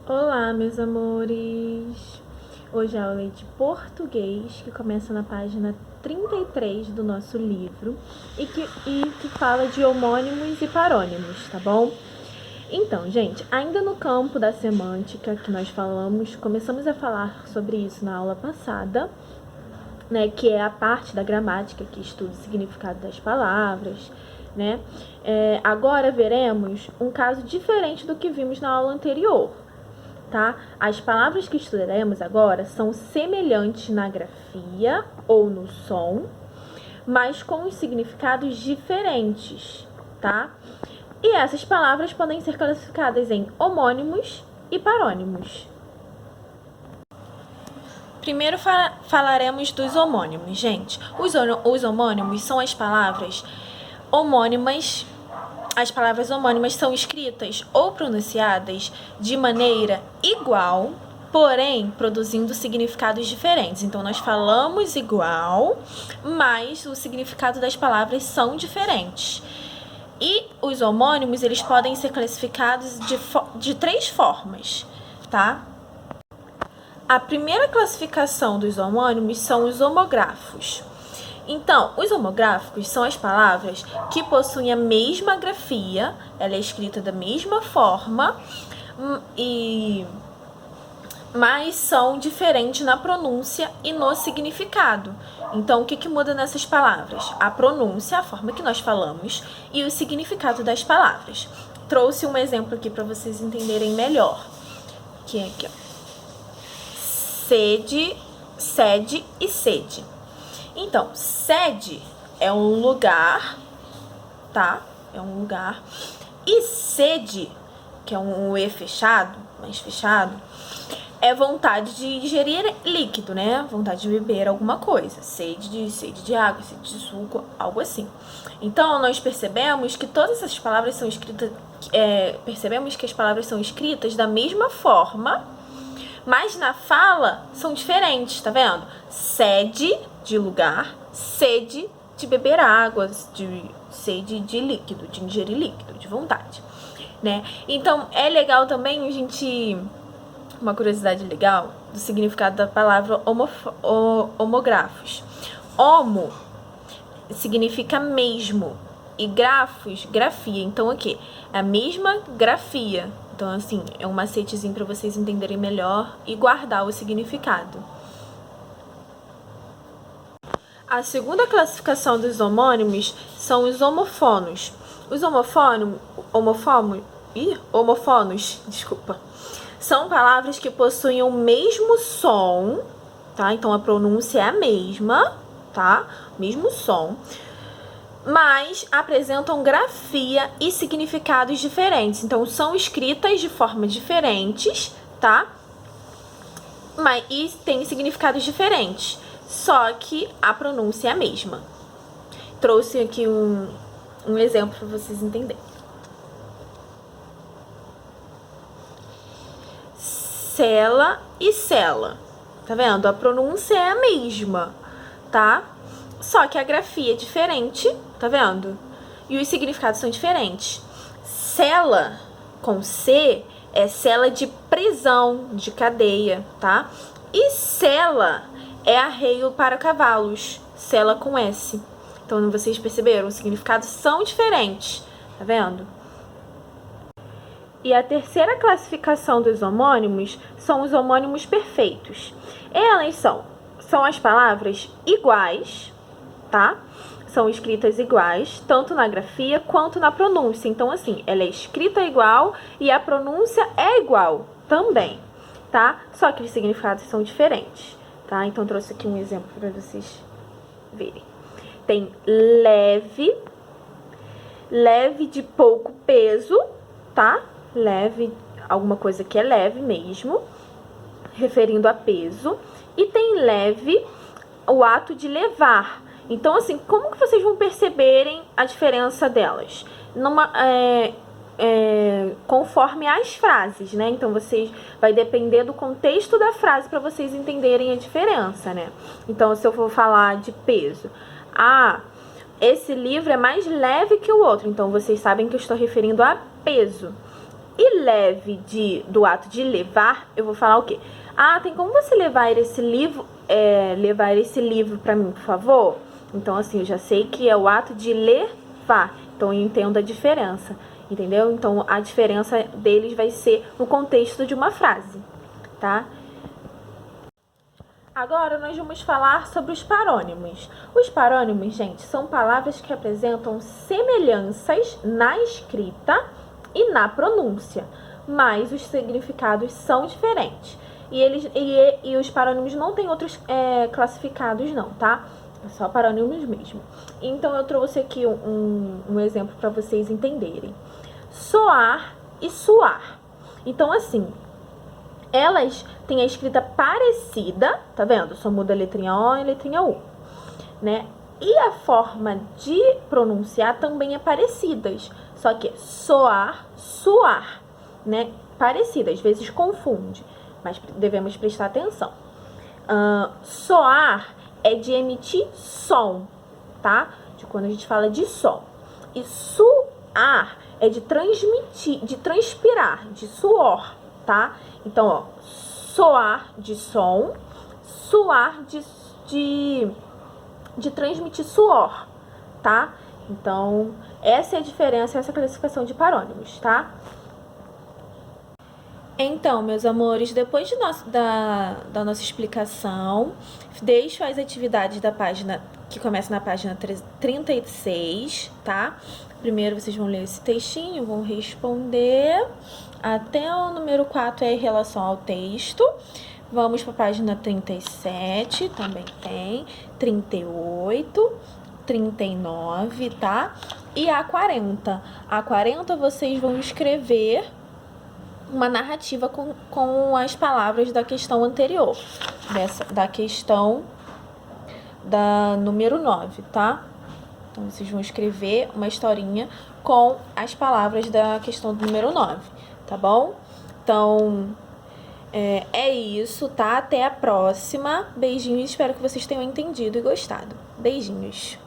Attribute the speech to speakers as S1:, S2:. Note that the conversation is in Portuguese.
S1: Olá, meus amores! Hoje é a aula de português, que começa na página 33 do nosso livro e que fala de homônimos e parônimos, tá bom? Então, gente, ainda no campo da semântica que nós começamos a falar sobre isso na aula passada, né, que é a parte da gramática que estuda o significado das palavras, né? Agora veremos um caso diferente do que vimos na aula anterior, tá? As palavras que estudaremos agora são semelhantes na grafia ou no som, mas com os significados diferentes, tá? E essas palavras podem ser classificadas em homônimos e parônimos. Primeiro falaremos dos homônimos, gente. Os homônimos são as palavras homônimas. As palavras homônimas são escritas ou pronunciadas de maneira igual, porém produzindo significados diferentes. Então, nós falamos igual, mas o significado das palavras são diferentes. E os homônimos, eles podem ser classificados de três formas, tá? A primeira classificação dos homônimos são os homográficos. Então, os homográficos são as palavras que possuem a mesma grafia, ela é escrita da mesma forma, mas são diferentes na pronúncia e no significado. Então, o que muda nessas palavras? A pronúncia, a forma que nós falamos, e o significado das palavras. Trouxe um exemplo aqui para vocês entenderem melhor, que é aqui, ó. Sede, sede e sede. Então, sede é um lugar, tá? É um lugar. E sede, que é um E fechado, mais fechado, é vontade de ingerir líquido, né? Vontade de beber alguma coisa. Sede de água, sede de suco, algo assim. Então, nós percebemos que todas essas palavras são escritas, percebemos que as palavras são escritas da mesma forma, mas na fala são diferentes, tá vendo? Sede de lugar, sede de beber água, sede de líquido, de ingerir líquido, de vontade, né? Então, é legal também a gente... Uma curiosidade legal do significado da palavra homográficos. Homo significa mesmo e grafos, grafia. Então, o quê? É a mesma grafia. Então, assim, é um macetezinho para vocês entenderem melhor e guardar o significado. A segunda classificação dos homônimos são os homofonos. Os homofonos, são palavras que possuem o mesmo som, tá? Então, a pronúncia é a mesma, tá? Mesmo som, mas apresentam grafia e significados diferentes. Então, são escritas de forma diferentes, tá? E têm significados diferentes, só que a pronúncia é a mesma. Trouxe aqui um exemplo para vocês entenderem. Cela e cela, tá vendo? A pronúncia é a mesma, tá? Só que a grafia é diferente, tá vendo? E os significados são diferentes. Cela, com C, é cela de prisão, de cadeia, tá? E cela é arreio para cavalos, cela com S. Então, vocês perceberam? Os significados são diferentes, tá vendo? E a terceira classificação dos homônimos são os homônimos perfeitos. Elas são as palavras iguais, tá? São escritas iguais, tanto na grafia quanto na pronúncia. Então, assim, ela é escrita igual e a pronúncia é igual também, tá? Só que os significados são diferentes, tá? Então, trouxe aqui um exemplo para vocês verem. Tem leve, leve de pouco peso, tá? Leve, alguma coisa que é leve mesmo, referindo a peso. E tem leve, o ato de levar. Então, assim, como que vocês vão perceberem a diferença delas? Conforme as frases, né? Então, vai depender do contexto da frase para vocês entenderem a diferença, né? Então, se eu for falar de peso, esse livro é mais leve que o outro. Então, vocês sabem que eu estou referindo a peso. E leve do ato de levar, eu vou falar o quê? Ah, tem como você levar esse livro para mim, por favor? Então, assim, eu já sei que é o ato de levar. Então, eu entendo a diferença, entendeu? Então, a diferença deles vai ser no contexto de uma frase, tá? Agora, nós vamos falar sobre os parônimos. Os parônimos, gente, são palavras que apresentam semelhanças na escrita e na pronúncia, mas os significados são diferentes. E os parônimos não tem outros classificados, não, tá? É só parônimos mesmo. Então, eu trouxe aqui um exemplo para vocês entenderem. Soar e suar. Então, assim, elas têm a escrita parecida, tá vendo? Só muda a letrinha O e a letrinha U, né? E a forma de pronunciar também é parecidas, só que soar, suar, né? Parecida, às vezes confunde, mas devemos prestar atenção. Soar é de emitir som, tá? De quando a gente fala de som. E suar é de transmitir, de transpirar, de suor, tá? Então, ó, soar de som, suar de transmitir suor, tá? Então, essa é a diferença, essa é a classificação de parônimos, tá? Então, meus amores, depois da nossa explicação, deixo as atividades da página, que começa na página 36, tá? Primeiro vocês vão ler esse textinho, vão responder. Até o número 4 é em relação ao texto. Vamos para a página 37, também tem. 38, 39, tá? E a 40. A 40 vocês vão escrever uma narrativa com as palavras da questão anterior, da questão da número 9, tá? Então, vocês vão escrever uma historinha com as palavras da questão do número 9, tá bom? Então, é isso, tá? Até a próxima. Beijinhos, espero que vocês tenham entendido e gostado. Beijinhos.